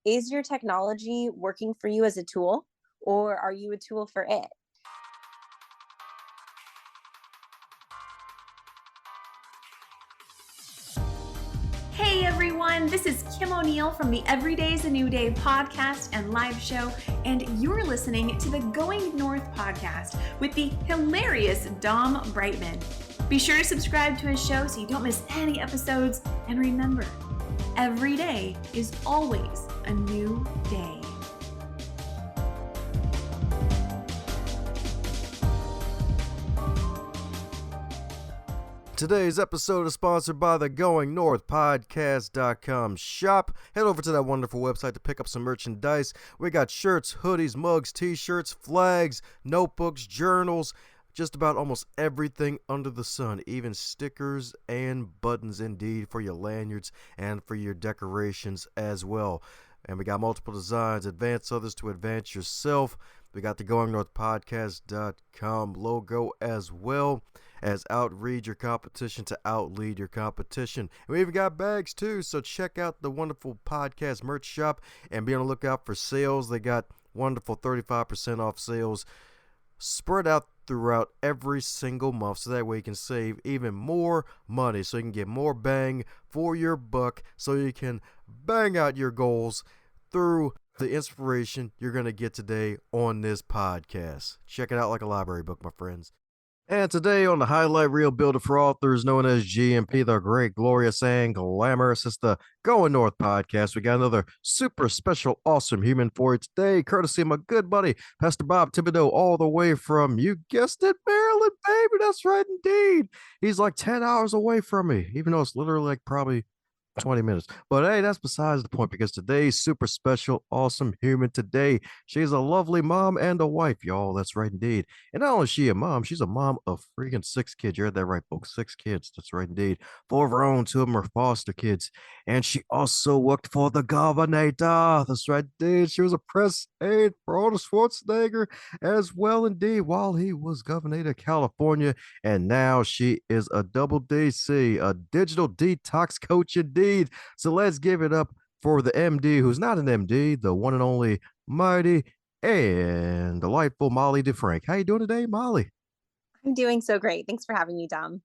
Is your technology working for you as a tool, or are you a tool for it? Hey everyone, this is Kim O'Neill from the Every Day's a New Day podcast and live show, and you're listening to the Going North podcast with the hilarious DomBrightmon. Be sure to subscribe to his show so you don't miss any episodes, and remember, every day is always a new day. Today's episode is sponsored by the Going North Podcast.com shop. Head over to that wonderful website to pick up some merchandise. We got shirts, hoodies, mugs, t-shirts, flags, notebooks, journals, just about almost everything under the sun, even stickers and buttons indeed for your lanyards and for your decorations as well. And we got multiple designs, advance others to advance yourself. We got the GoingNorthPodcast.com logo as well as outread your competition to outlead your competition. And we even got bags too, so check out the wonderful podcast merch shop and be on the lookout for sales. They got wonderful 35% off sales spread out throughout every single month, so that way you can save even more money, so you can get more bang for your buck, so you can bang out your goals through the inspiration you're going to get today on this podcast. Check it out like a library book, my friends. And today on the highlight reel builder for authors known as GMP, the great, glorious, and glamorous, it's the Going North podcast. We got another super special, awesome human for you today, courtesy of my good buddy, Pastor Bob Thibodeau, all the way from, you guessed it, Maryland, baby. That's right, indeed. He's like 10 hours away from me, even though it's literally like probably 20 minutes. But hey, that's besides the point, because today's super special, awesome human today, she's a lovely mom and a wife, y'all. That's right, indeed. And not only is she a mom, she's a mom of freaking 6 kids. You heard that right, folks. 6 kids. That's right, indeed. 4 of her own, 2 of them are foster kids. And she also worked for the governor. That's right, indeed. She was a press aide for Arnold Schwarzenegger as well, indeed, while he was governor of California. And now she is a double DC, a digital detox coach, indeed. So let's give it up for the MD, who's not an MD, the one and only mighty and delightful Molly DeFrank. How you doing today, Molly? I'm doing so great. Thanks for having me, Dom.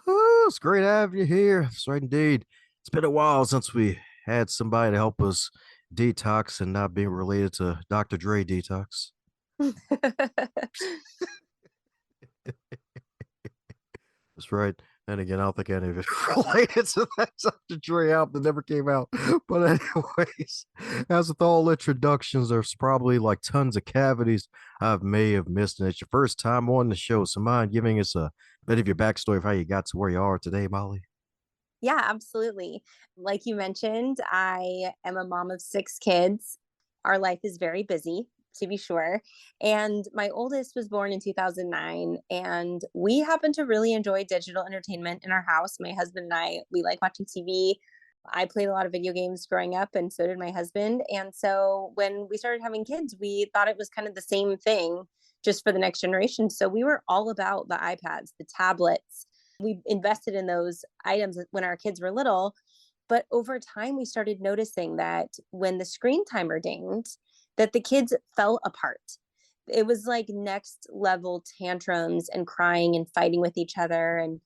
Oh, it's great having you here. That's right, indeed. It's been a while since we had somebody to help us detox and not being related to Dr. Dre detox. That's right. And again, I don't think any of it related to that Dr. Dre album that never came out. But anyways, as with all introductions, there's probably like tons of cavities I may have missed. And it's your first time on the show. So mind giving us a bit of your backstory of how you got to where you are today, Molly? Yeah, absolutely. Like you mentioned, I am a mom of 6 kids. Our life is very busy, to be sure. And my oldest was born in 2009. And we happen to really enjoy digital entertainment in our house. My husband and I, we like watching TV. I played a lot of video games growing up, and so did my husband. And so when we started having kids, we thought it was kind of the same thing, just for the next generation. So we were all about the iPads, the tablets. We invested in those items when our kids were little. But over time, we started noticing that when the screen timer dinged, that the kids fell apart. It was like next level tantrums and crying and fighting with each other. And it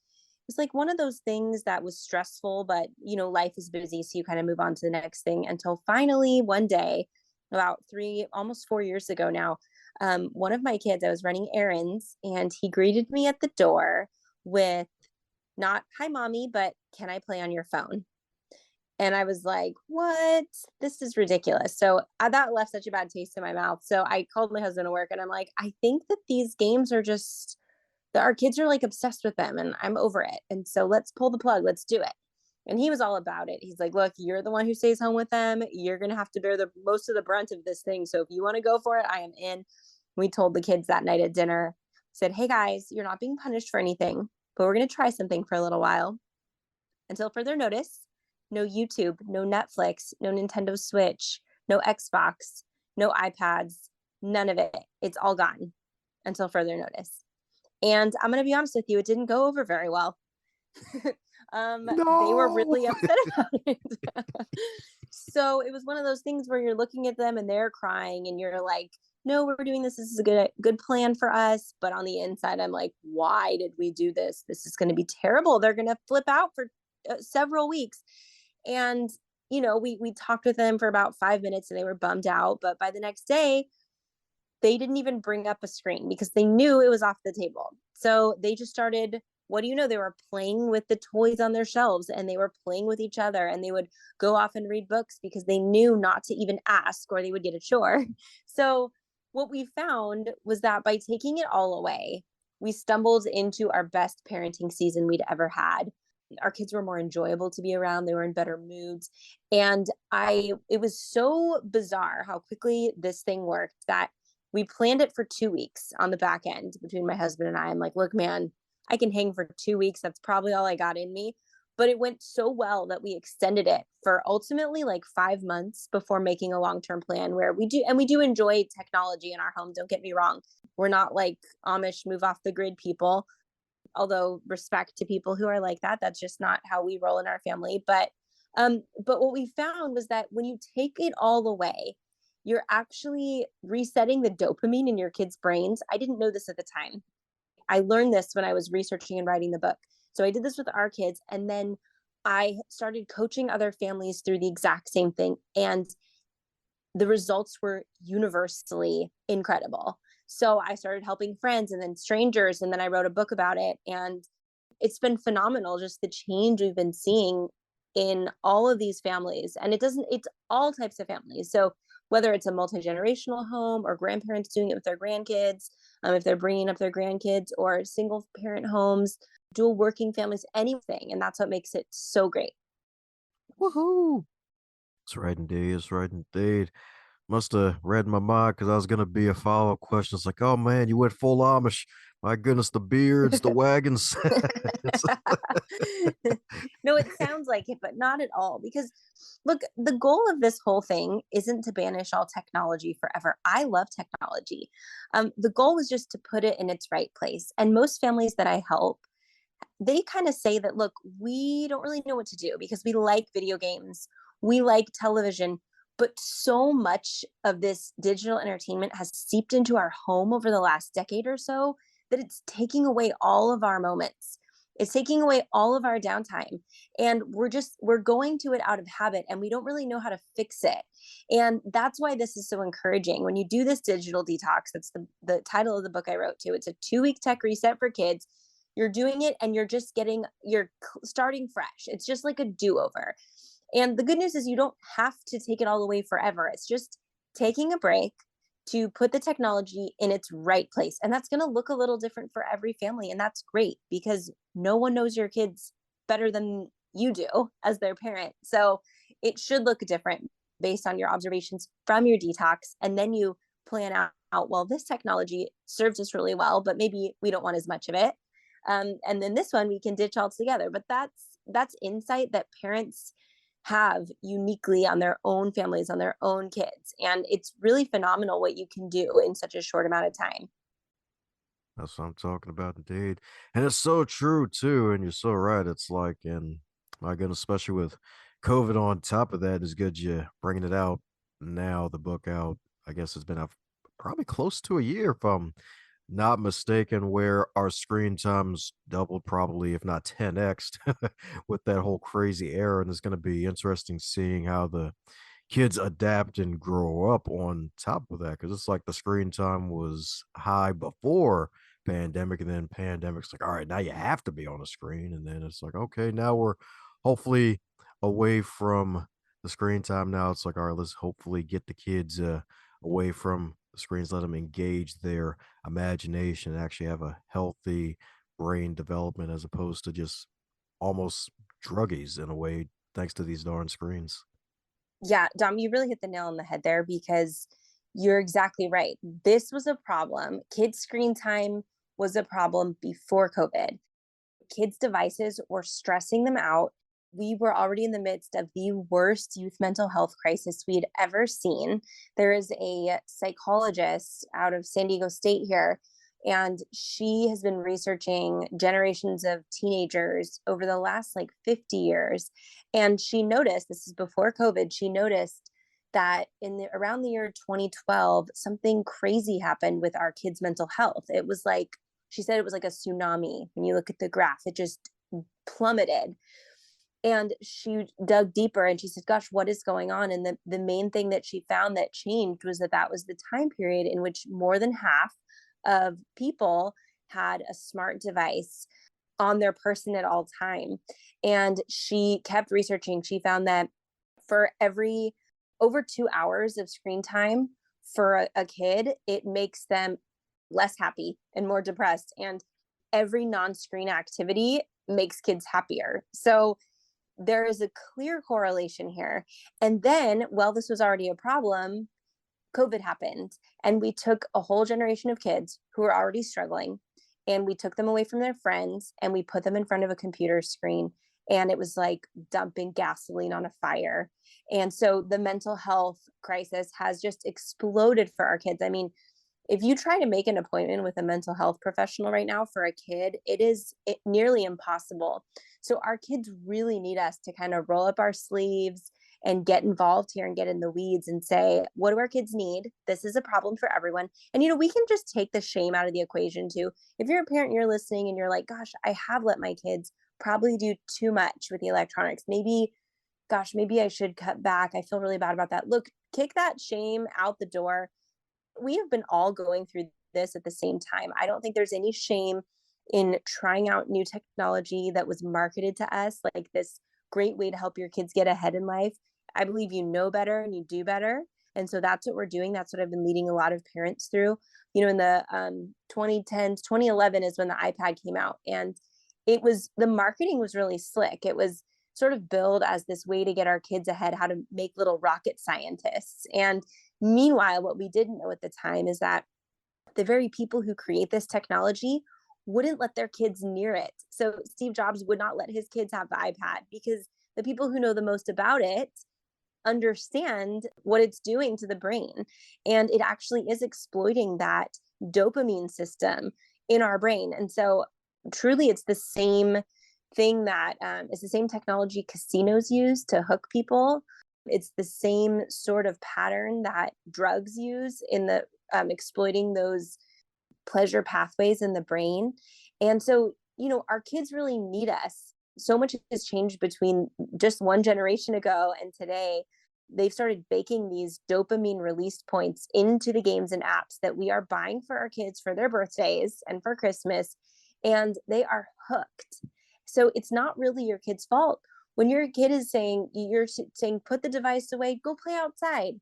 was like one of those things that was stressful, but life is busy. So you kind of move on to the next thing, until finally one day, about almost 4 years ago now, one of my kids, I was running errands, and he greeted me at the door with not, "Hi, mommy," but, "Can I play on your phone?" And I was like, "What? This is ridiculous." So that left such a bad taste in my mouth. So I called my husband to work, and I'm like, "I think that these games are just, that our kids are like obsessed with them, and I'm over it. And so let's pull the plug. Let's do it." And he was all about it. He's like, "Look, you're the one who stays home with them. You're going to have to bear the most of the brunt of this thing. So if you want to go for it, I am in." We told the kids that night at dinner, said, "Hey guys, you're not being punished for anything, but we're going to try something for a little while. Until further notice, no YouTube, no Netflix, no Nintendo Switch, no Xbox, no iPads, none of it. It's all gone until further notice." And I'm going to be honest with you, it didn't go over very well. They were No. really upset about it. So it was one of those things where you're looking at them and they're crying and you're like, no, we're doing this. This is a good plan for us. But on the inside, I'm like, why did we do this? This is going to be terrible. They're going to flip out for several weeks. And we talked with them for about 5 minutes and they were bummed out. But by the next day, they didn't even bring up a screen because they knew it was off the table. So they just started, what do you know? They were playing with the toys on their shelves and they were playing with each other and they would go off and read books because they knew not to even ask or they would get a chore. So what we found was that by taking it all away, we stumbled into our best parenting season we'd ever had. Our kids were more enjoyable to be around. They were in better moods. And it was so bizarre how quickly this thing worked that we planned it for 2 weeks on the back end between my husband and I. I'm like, look, man, I can hang for 2 weeks. That's probably all I got in me. But it went so well that we extended it for ultimately like 5 months before making a long-term plan where we do enjoy technology in our home. Don't get me wrong. We're not like Amish move off the grid people, although respect to people who are like that. That's just not how we roll in our family. But what we found was that when you take it all away, you're actually resetting the dopamine in your kids' brains. I didn't know this at the time. I learned this when I was researching and writing the book. So I did this with our kids. And then I started coaching other families through the exact same thing. And the results were universally incredible. So I started helping friends and then strangers. And then I wrote a book about it. And it's been phenomenal, just the change we've been seeing in all of these families. And it's all types of families. So whether it's a multi-generational home or grandparents doing it with their grandkids, if they're bringing up their grandkids, or single parent homes, dual working families, anything. And that's what makes it so great. Woohoo! It's right indeed. It's right indeed. Must have read my mind because I was gonna be a follow-up question. It's like, oh man, you went full Amish. My goodness, the beards, the wagons. It's No, it sounds like it, but not at all. Because look, the goal of this whole thing isn't to banish all technology forever. I love technology. The goal is just to put it in its right place. And most families that I help, they kind of say that, look, we don't really know what to do because we like video games, we like television, but so much of this digital entertainment has seeped into our home over the last decade or so that it's taking away all of our moments. It's taking away all of our downtime. And we're going to it out of habit and we don't really know how to fix it. And that's why this is so encouraging. When you do this digital detox, that's the title of the book I wrote too. It's a 2 week tech reset for kids. You're doing it and you're starting fresh. It's just like a do-over. And the good news is you don't have to take it all away forever. It's just taking a break to put the technology in its right place. And that's going to look a little different for every family. And that's great because no one knows your kids better than you do as their parent. So it should look different based on your observations from your detox. And then you plan out, well, this technology serves us really well, but maybe we don't want as much of it. And then this one we can ditch altogether. But that's insight that parents have uniquely on their own families, on their own kids. And it's really phenomenal what you can do in such a short amount of time. That's what I'm talking about, indeed. And it's so true too. And you're so right. It's like, and my goodness, especially with COVID on top of that, is good you bringing it out now, the book out. I guess it's been out probably close to a year, if I'm not mistaken, where our screen times doubled, probably if not 10x with that whole crazy era. And it's going to be interesting seeing how the kids adapt and grow up on top of that, because it's like the screen time was high before pandemic, and then pandemic's like, all right, now you have to be on a screen, and then it's like, okay, now we're hopefully away from the screen time. Now it's like, all right, let's hopefully get the kids away from the screens, let them engage their imagination and actually have a healthy brain development as opposed to just almost druggies in a way, thanks to these darn screens. Yeah, Dom, you really hit the nail on the head there because you're exactly right. This was a problem. Kids' screen time was a problem before COVID. Kids' devices were stressing them out. We were already in the midst of the worst youth mental health crisis we'd ever seen. There is a psychologist out of San Diego State here, And she has been researching generations of teenagers over the last like 50 years. And she noticed, this is before COVID, she noticed that around the year 2012, something crazy happened with our kids' mental health. It was like, she said it was like a tsunami. When you look at the graph, it just plummeted. And she dug deeper and she said, gosh, what is going on? And the main thing that she found that changed was that was the time period in which more than half of people had a smart device on their person at all time. And she kept researching. She found that for every over 2 hours of screen time for a kid, it makes them less happy and more depressed. And every non-screen activity makes kids happier. So there is a clear correlation here. And then, while this was already a problem, COVID happened, and we took a whole generation of kids who were already struggling, and we took them away from their friends and we put them in front of a computer screen. And it was like dumping gasoline on a fire. And so the mental health crisis has just exploded for our kids. I mean, if you try to make an appointment with a mental health professional right now for a kid, it is nearly impossible. So our kids really need us to kind of roll up our sleeves and get involved here and get in the weeds and say, what do our kids need? This is a problem for everyone. And, we can just take the shame out of the equation too. If you're a parent, you're listening and you're like, gosh, I have let my kids probably do too much with the electronics. Maybe I should cut back. I feel really bad about that. Look, kick that shame out the door. We have been all going through this at the same time. I don't think there's any shame in trying out new technology that was marketed to us like this great way to help your kids get ahead in life. I believe you know better and you do better. And so that's what we're doing. That's what I've been leading a lot of parents through. In the 2010s, 2011 is when the iPad came out. And the marketing was really slick. It was sort of billed as this way to get our kids ahead, how to make little rocket scientists. And meanwhile, what we didn't know at the time is that the very people who create this technology wouldn't let their kids near it. So Steve Jobs would not let his kids have the iPad because the people who know the most about it understand what it's doing to the brain. And it actually is exploiting that dopamine system in our brain. And so truly, it's the same thing that it's the same technology casinos use to hook people. It's the same sort of pattern that drugs use in the exploiting those pleasure pathways in the brain. And so, our kids really need us. So much has changed between just one generation ago and today. They've started baking these dopamine release points into the games and apps that we are buying for our kids for their birthdays and for Christmas, and they are hooked. So it's not really your kid's fault. When your kid is you're saying, put the device away, go play outside.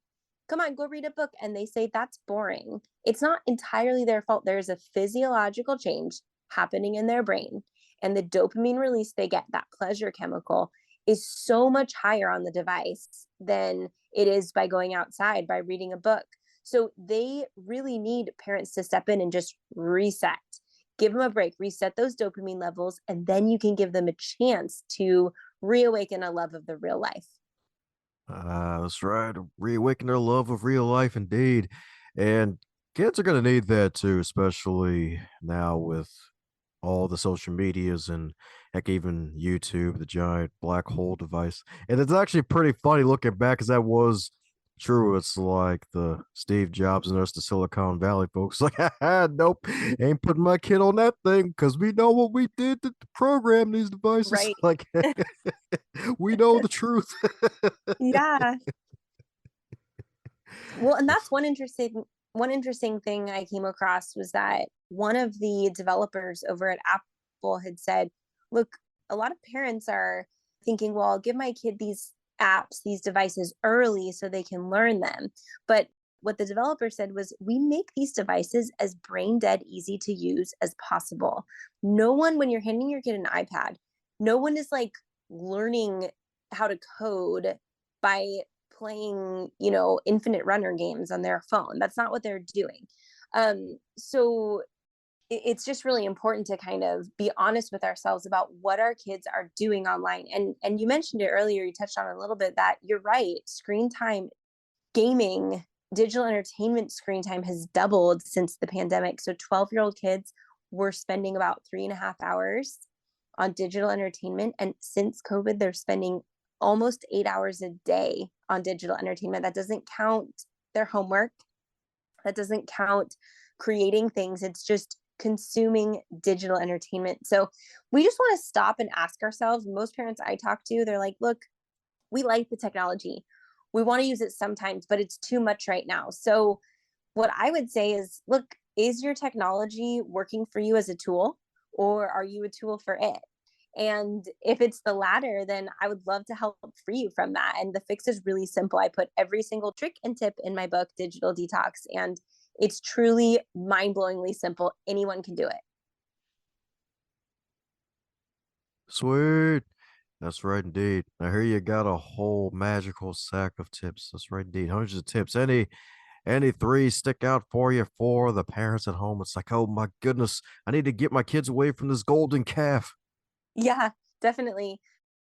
Come on, go read a book. And they say, that's boring. It's not entirely their fault. There's a physiological change happening in their brain. And the dopamine release they get, that pleasure chemical, is so much higher on the device than it is by going outside, by reading a book. So they really need parents to step in and just reset. Give them a break, reset those dopamine levels, and then you can give them a chance to reawaken a love of the real life. That's right. Reawaken their love of real life, indeed. And kids are going to need that too, especially now with all the social medias and heck, even YouTube, the giant black hole device. And it's actually pretty funny looking back because that was true. It's like the Steve Jobs and us, the Silicon Valley folks, like, nope, ain't putting my kid on that thing because we know what we did to program these devices. Right. Like, we know the truth. Yeah. Well, and that's one interesting thing I came across was that one of the developers over at Apple had said, look, a lot of parents are thinking, well, I'll give my kid these apps, these devices early so they can learn them. But what the developer said was, we make these devices as brain dead easy to use as possible. No one, when you're handing your kid an iPad, no one is like learning how to code by playing, infinite runner games on their phone. That's not what they're doing. So it's just really important to kind of be honest with ourselves about what our kids are doing online. And you mentioned it earlier, you touched on it a little bit, that you're right. Screen time, gaming, digital entertainment screen time has doubled since the pandemic. So 12-year-old kids were spending about 3.5 hours on digital entertainment. And since COVID, they're spending almost 8 hours a day on digital entertainment. That doesn't count their homework. That doesn't count creating things. It's just consuming digital entertainment. So we just want to stop and ask ourselves. Most parents I talk to, they're like, look, we like the technology. We want to use it sometimes, but it's too much right now. So what I would say is, look, is your technology working for you as a tool, or are you a tool for it? And if it's the latter, then I would love to help free you from that. And the fix is really simple. I put every single trick and tip in my book, Digital Detox, and it's truly mind-blowingly simple. Anyone can do it. Sweet. That's right, indeed. I hear you got a whole magical sack of tips. That's right, indeed. Hundreds of tips. Any three stick out for you for the parents at home? It's like, oh my goodness, I need to get my kids away from this golden calf. Yeah, definitely.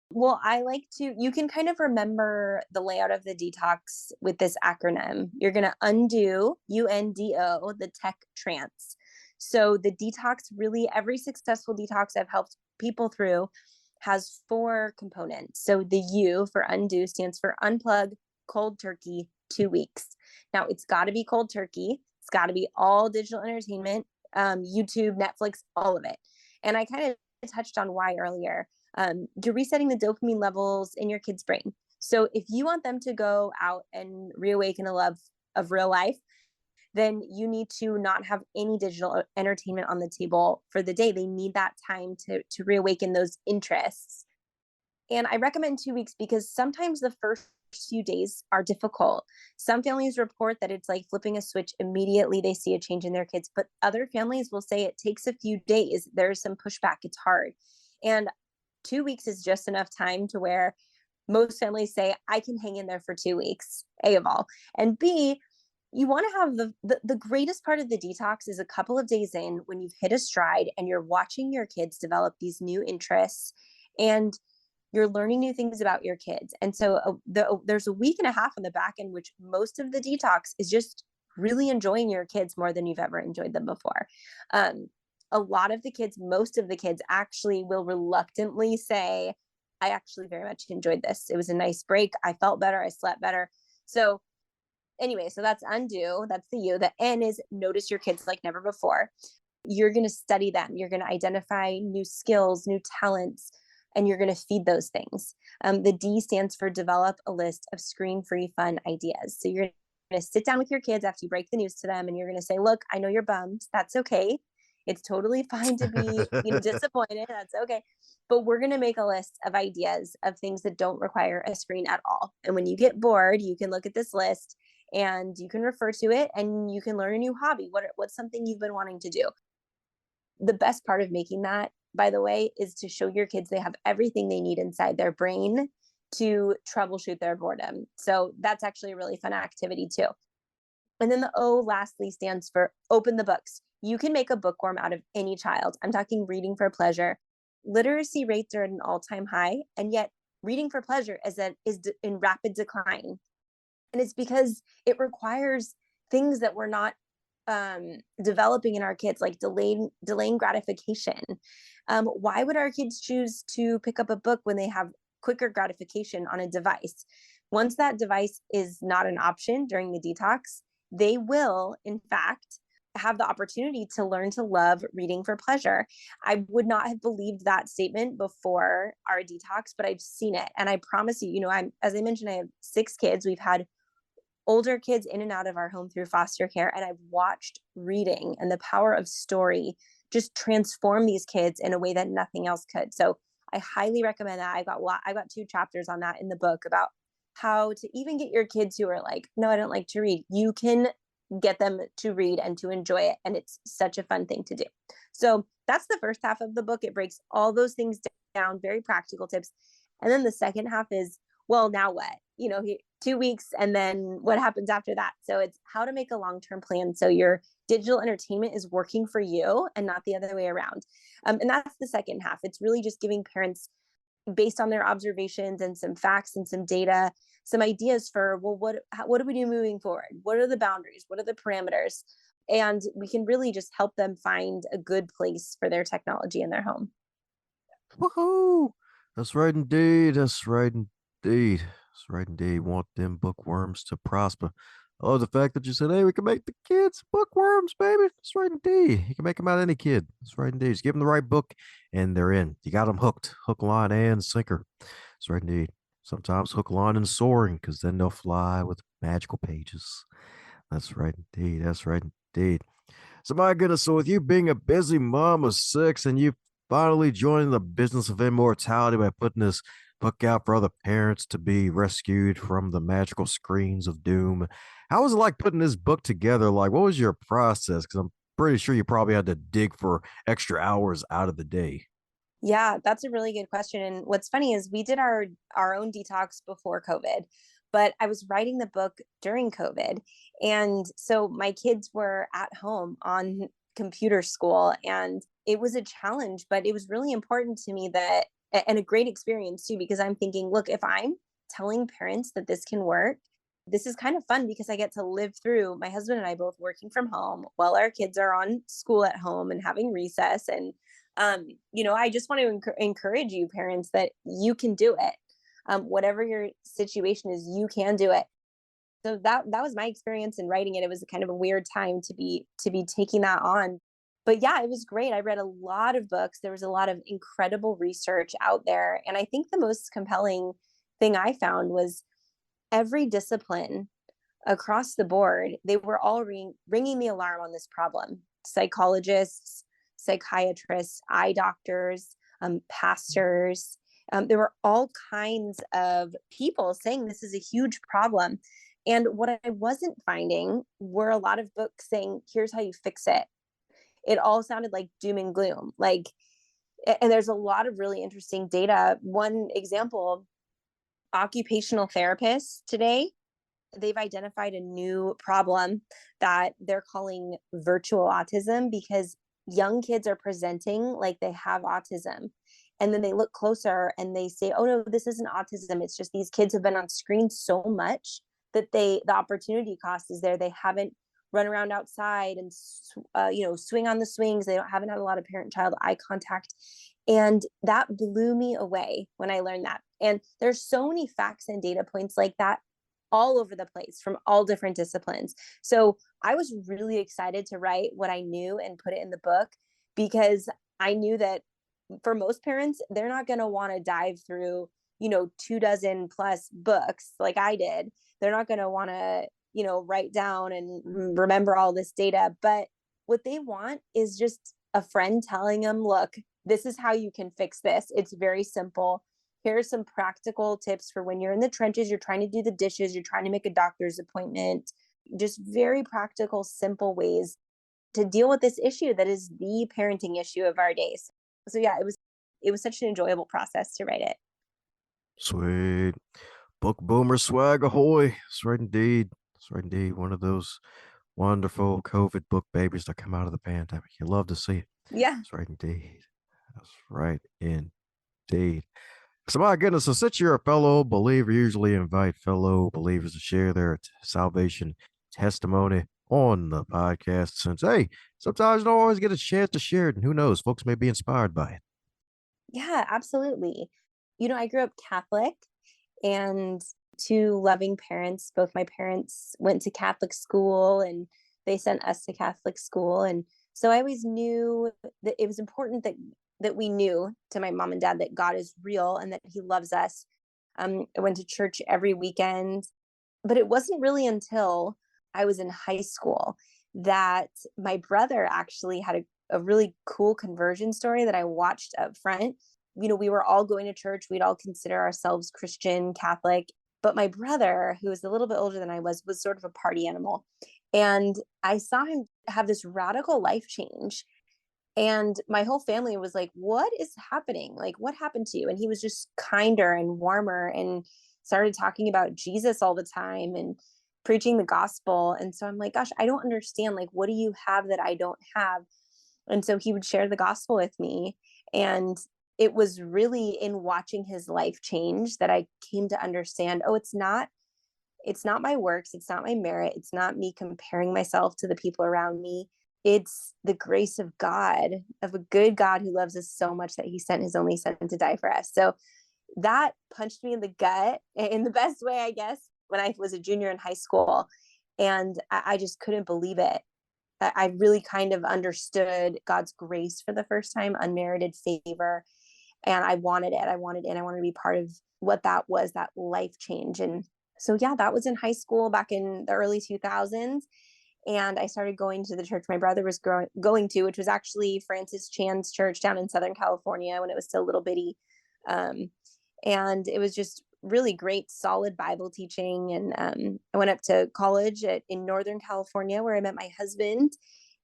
Well, I like to, you can kind of remember the layout of the detox with this acronym. You're going to undo, UNDO, the tech trance. So the detox, really, every successful detox I've helped people through has 4 components. So the U for undo stands for unplug, cold turkey, 2 weeks. Now it's got to be cold turkey. It's got to be all digital entertainment, YouTube, Netflix, all of it. And I kind of touched on why earlier. You're resetting the dopamine levels in your kid's brain. So if you want them to go out and reawaken a love of real life, then you need to not have any digital entertainment on the table for the day. They need that time to reawaken those interests. And I recommend 2 weeks because sometimes the first few days are difficult. Some families report that it's like flipping a switch immediately they see a change in their kids, but other families will say it takes a few days. There's some pushback. It's hard. And 2 weeks is just enough time to where most families say, I can hang in there for 2 weeks, A of all. And B, you want to have the greatest part of the detox is a couple of days in when you've hit a stride and you're watching your kids develop these new interests and you're learning new things about your kids. And so there's a week and a half on the back end, which most of the detox is just really enjoying your kids more than you've ever enjoyed them before. A lot of the kids, most of the kids actually will reluctantly say, I actually very much enjoyed this. It was a nice break. I felt better. I slept better. So anyway, so that's undo. That's the U. The N is notice your kids like never before. You're going to study them. You're going to identify new skills, new talents, and you're going to feed those things. The D stands for develop a list of screen-free fun ideas. So you're going to sit down with your kids after you break the news to them, and you're going to say, look, I know you're bummed. That's okay. It's totally fine to be, disappointed. That's okay. But we're going to make a list of ideas of things that don't require a screen at all. And when you get bored, you can look at this list and you can refer to it and you can learn a new hobby. What's something you've been wanting to do? The best part of making that, by the way, is to show your kids they have everything they need inside their brain to troubleshoot their boredom. So that's actually a really fun activity too. And then the O lastly stands for open the books. You can make a bookworm out of any child. I'm talking reading for pleasure. Literacy rates are at an all-time high, and yet reading for pleasure is in rapid decline. And it's because it requires things that we're not developing in our kids, like delaying gratification. Why would our kids choose to pick up a book when they have quicker gratification on a device? Once that device is not an option during the detox, they will, in fact, have the opportunity to learn to love reading for pleasure. I would not have believed that statement before our detox, but I've seen it. And I promise you, as I mentioned, I have 6 kids. We've had older kids in and out of our home through foster care. And I've watched reading and the power of story just transform these kids in a way that nothing else could. So I highly recommend that. I got 2 chapters on that in the book about how to even get your kids who are like, no, I don't like to read. You can get them to read and to enjoy it. And it's such a fun thing to do. So that's the first half of the book. It breaks all those things down, very practical tips. And then the second half is, well, now what? 2 weeks, and then what happens after that? So it's how to make a long-term plan so your digital entertainment is working for you and not the other way around. And that's the second half. It's really just giving parents, based on their observations and some facts and some data, some ideas for, well, what do we do moving forward? What are the boundaries? What are the parameters? And we can really just help them find a good place for their technology in their home. Woohoo! That's right indeed. That's right indeed. That's right indeed. Want them bookworms to prosper. I love the fact that you said, hey, we can make the kids bookworms, baby. That's right indeed. You can make them out of any kid. That's right indeed. Just give them the right book and they're in. You got them hooked. Hook, line, and sinker. That's right indeed. Sometimes hook, line, and soaring because then they'll fly with magical pages. That's right indeed. That's right indeed. So my goodness, so with you being a busy mom of six and you finally joining the business of immortality by putting this book out for other parents to be rescued from the magical screens of doom, how was it like putting this book together? Like, what was your process? Because I'm pretty sure you probably had to dig for extra hours out of the day. Yeah, that's a really good question. And what's funny is we did our own detox before COVID, but I was writing the book during COVID. And so my kids were at home on computer school and it was a challenge, but it was really important to me that and a great experience too, because I'm thinking, look, if I'm telling parents that this can work, this is kind of fun because I get to live through my husband and I both working from home while our kids are on school at home and having recess. And I just want to encourage you parents that you can do it. Whatever your situation is, you can do it. So that was my experience in writing it. It was kind of a weird time to be taking that on. But yeah, it was great. I read a lot of books. There was a lot of incredible research out there. And I think the most compelling thing I found was every discipline across the board, they were all ringing the alarm on this problem. Psychologists, psychiatrists, eye doctors, pastors. There were all kinds of people saying this is a huge problem. And what I wasn't finding were a lot of books saying, here's how you fix it. It all sounded like doom and gloom. And there's a lot of really interesting data. One example, occupational therapists today, they've identified a new problem that they're calling virtual autism because young kids are presenting like they have autism. And then they look closer and they say, oh no, this isn't autism. It's just these kids have been on screen so much that the opportunity cost is there. They haven't run around outside and swing on the swings. They haven't had a lot of parent-child eye contact. And that blew me away when I learned that. And there's so many facts and data points like that all over the place from all different disciplines. So I was really excited to write what I knew and put it in the book because I knew that for most parents, they're not going to want to dive through, 2 dozen plus books like I did. They're not going to want to, write down and remember all this data. But what they want is just a friend telling them, look, this is how you can fix this. It's very simple. Here's some practical tips for when you're in the trenches, you're trying to do the dishes, you're trying to make a doctor's appointment, just very practical, simple ways to deal with this issue that is the parenting issue of our days. So yeah, it was such an enjoyable process to write it. Sweet. Book boomer swag ahoy. That's right indeed. That's right indeed. One of those wonderful COVID book babies that come out of the pandemic. You love to see it. Yeah. That's right indeed. That's right indeed. So my goodness, so since you're a fellow believer, you usually invite fellow believers to share their salvation testimony on the podcast since, hey, sometimes you don't always get a chance to share it. And who knows, folks may be inspired by it. Yeah, absolutely. I grew up Catholic and two loving parents. Both my parents went to Catholic school and they sent us to Catholic school. And so I always knew that it was important that we knew to my mom and dad that God is real and that he loves us. I went to church every weekend, but it wasn't really until I was in high school that my brother actually had a really cool conversion story that I watched up front. We were all going to church. We'd all consider ourselves Christian, Catholic. But my brother, who was a little bit older than I was sort of a party animal. And I saw him have this radical life change. And my whole family was like, what is happening? Like, what happened to you? And he was just kinder and warmer and started talking about Jesus all the time and preaching the gospel. And so I'm like, gosh, I don't understand. Like, what do you have that I don't have? And so he would share the gospel with me. And it was really in watching his life change that I came to understand, oh, it's not it's not my works, it's not my merit, it's not me comparing myself to the people around me. It's the grace of God, of a good God who loves us so much that he sent his only son to die for us. So that punched me in the gut in the best way, I guess, when I was a junior in high school. And I just couldn't believe it. I really kind of understood God's grace for the first time, unmerited favor. And I wanted it. I wanted it. And I wanted to be part of what that was, that life change. And so, yeah, that was in high school back in the early 2000s. And I started going to the church my brother was going to, which was actually Francis Chan's church down in Southern California when it was still little bitty. Um, and it was just really great, solid Bible teaching. And I went up to college in Northern California where I met my husband.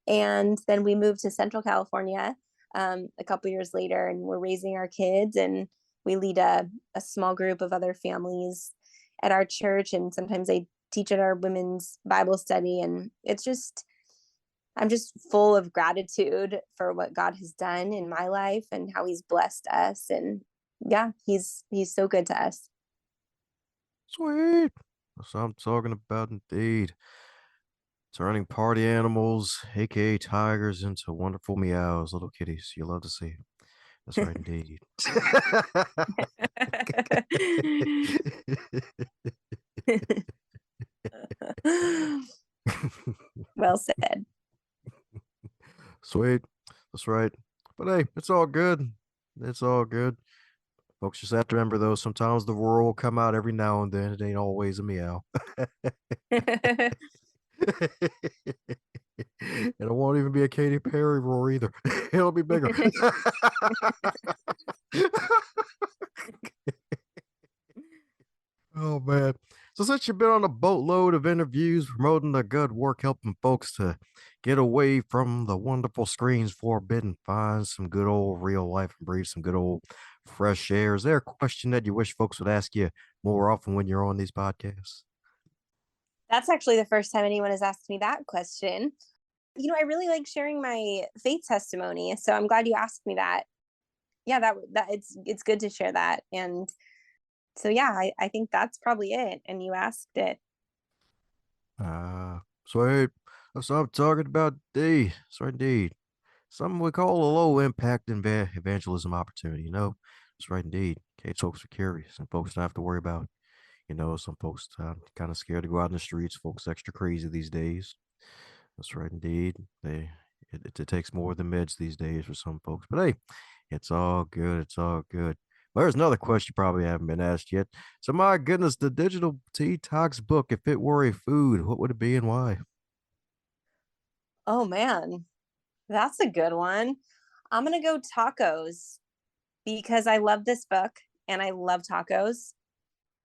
And then we moved to Central California a couple years later, and we're raising our kids. And we lead a small group of other families at our church. And sometimes I teach at our women's Bible study. And I'm just full of gratitude for what God has done in my life and how he's blessed us. And yeah, he's so good to us. Sweet. That's what I'm talking about indeed. Turning party animals, aka tigers, into wonderful meows, little kitties. You love to see it. That's right indeed. Well said. Sweet. That's right. But hey, it's all good. It's all good. Folks just have to remember though, sometimes the roar will come out every now and then. It ain't always a meow. And it won't even be a Katy Perry roar either. It'll be bigger. Oh man. So since you've been on a boatload of interviews promoting the good work, helping folks to get away from the wonderful screens forbidden, find some good old real life and breathe some good old fresh air. Is there a question that you wish folks would ask you more often when you're on these podcasts? That's actually the first time anyone has asked me that question. I really like sharing my faith testimony. So I'm glad you asked me that. Yeah, that it's good to share that. And so yeah, I think that's probably it. And you asked it. Sweet. That's what I'm talking about, D. Sorry, indeed. Something we call a low impact evangelism opportunity, you know? That's right, indeed. In case folks are curious and folks don't have to worry about, some folks kind of scared to go out in the streets. Folks extra crazy these days. That's right, indeed. It takes more than meds these days for some folks. But hey, it's all good. It's all good. Well, there's another question you probably haven't been asked yet. So, my goodness, the Digital Detox book, if it were a food, what would it be and why? Oh man, that's a good one. I'm gonna go tacos because I love this book and I love tacos.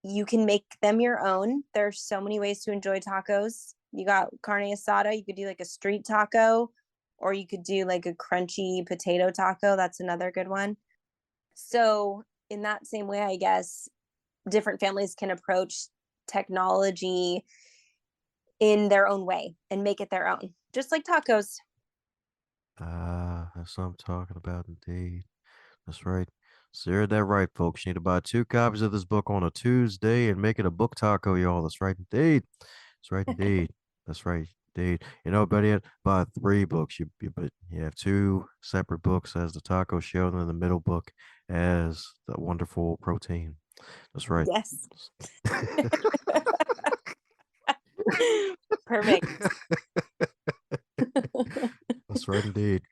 You can make them your own. There's so many ways to enjoy tacos. You got carne asada. You could do like a street taco, or you could do like a crunchy potato taco. That's another good one. So, in that same way, I guess different families can approach technology in their own way and make it their own, just like tacos. That's what I'm talking about, indeed. That's right. So you're that right, folks. You need to buy 2 copies of this book on a Tuesday and make it a book taco, y'all. That's right, indeed. That's right, indeed. That's right, indeed. Better yet, buy 3 books. But you have 2 separate books as the taco show, and then the middle book as the wonderful protein. That's right. Yes. Perfect. That's right, indeed.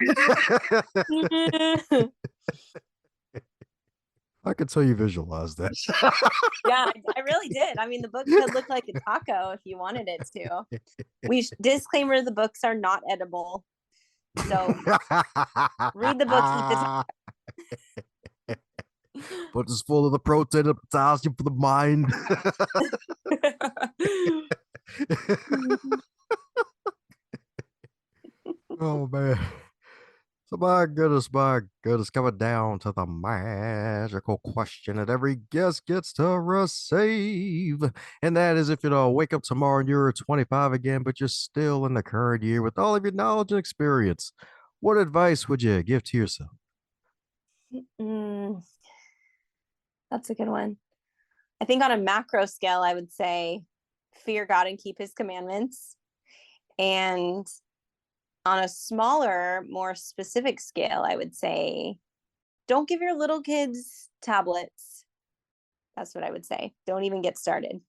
I can tell you visualize that. Yeah, I really did. I mean, the book could look like a taco if you wanted it to. Disclaimer: the books are not edible. So read the book, eat the taco. But it's full of the protein and potassium for the mind. Oh man. So my goodness, coming down to the magical question that every guest gets to receive. And that is if wake up tomorrow and you're 25 again, but you're still in the current year with all of your knowledge and experience. What advice would you give to yourself? That's a good one. I think on a macro scale, I would say fear God and keep his commandments. And on a smaller, more specific scale, I would say, don't give your little kids tablets. That's what I would say. Don't even get started.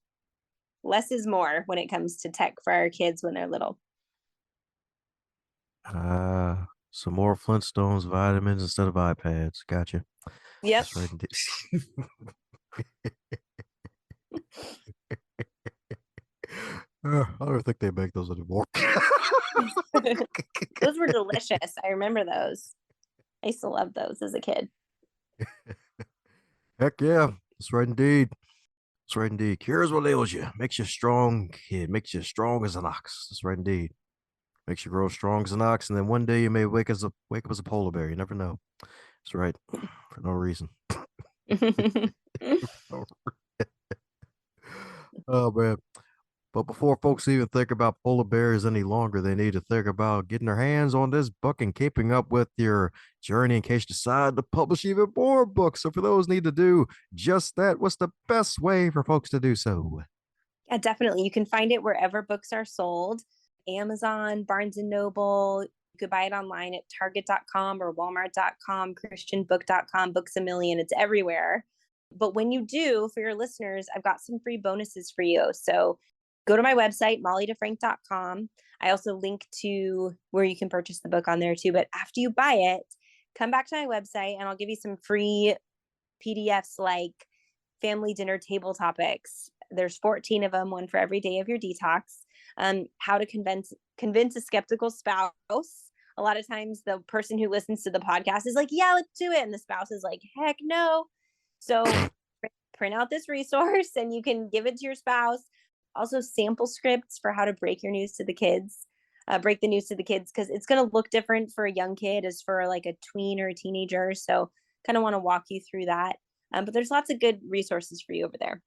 Less is more when it comes to tech for our kids when they're little. Some more Flintstones vitamins instead of iPads. Gotcha. Yep. That's right. I don't think they make those anymore. Those were delicious. I remember those. I used to love those as a kid. Heck yeah. That's right indeed. That's right indeed. Cures what ails you. Makes you strong, kid. Makes you strong as an ox. That's right indeed. Makes you grow strong as an ox, and then one day you may wake up as a polar bear. You never know. That's right. For no reason. Oh man. But before folks even think about polar bears any longer, they need to think about getting their hands on this book and keeping up with your journey in case you decide to publish even more books. So for those need to do just that, what's the best way for folks to do so? Yeah, definitely. You can find it wherever books are sold. Amazon, Barnes and Noble. You could buy it online at Target.com or Walmart.com, ChristianBook.com, Books A Million. It's everywhere. But when you do, for your listeners, I've got some free bonuses for you. So go to my website, mollydefrank.com. I also link to where you can purchase the book on there too. But after you buy it, come back to my website and I'll give you some free PDFs like family dinner table topics. There's 14 of them, one for every day of your detox. How to convince a skeptical spouse. A lot of times the person who listens to the podcast is like, yeah, let's do it. And the spouse is like, heck no. So print out this resource and you can give it to your spouse. Also sample scripts for how to break your news to the kids, break the news to the kids, because it's going to look different for a young kid as for like a tween or a teenager. So kind of want to walk you through that. But there's lots of good resources for you over there.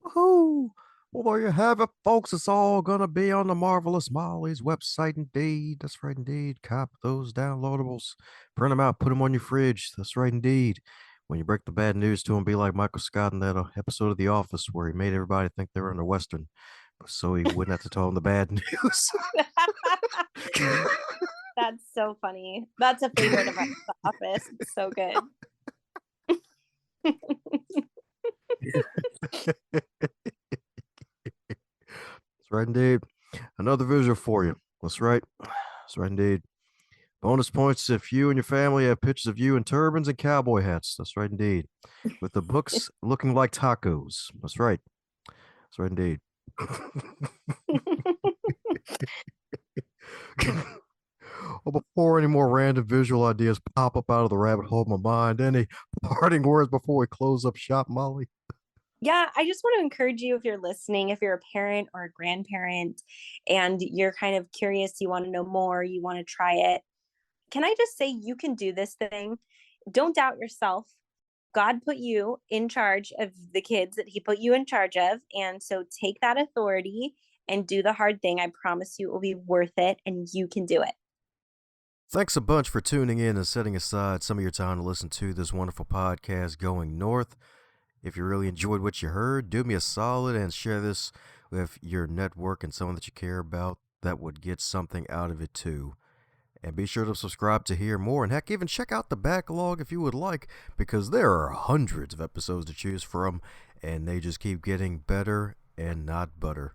Woohoo! Well, there you have it, folks. It's all going to be on the Marvelous Molly's website, indeed. That's right, indeed. Cop those downloadables. Print them out. Put them on your fridge. That's right, indeed. When you break the bad news to him, be like Michael Scott in that episode of The Office where he made everybody think they were in a Western, so he wouldn't have to tell them the bad news. That's so funny. That's a favorite of The Office. It's so good. That's right, indeed. Another visual for you. That's right. That's right, indeed. Bonus points if you and your family have pictures of you in turbans and cowboy hats. That's right, indeed. With the books looking like tacos. That's right. That's right, indeed. Well, before any more random visual ideas pop up out of the rabbit hole of my mind, any parting words before we close up shop, Molly? Yeah, I just want to encourage you if you're listening, if you're a parent or a grandparent and you're kind of curious, you want to know more, you want to try it. Can I just say you can do this thing? Don't doubt yourself. God put you in charge of the kids that he put you in charge of. And so take that authority and do the hard thing. I promise you it will be worth it and you can do it. Thanks a bunch for tuning in and setting aside some of your time to listen to this wonderful podcast, Going North. If you really enjoyed what you heard, do me a solid and share this with your network and someone that you care about that would get something out of it too. And be sure to subscribe to hear more, and heck, even check out the backlog if you would like, because there are hundreds of episodes to choose from, and they just keep getting better and not butter.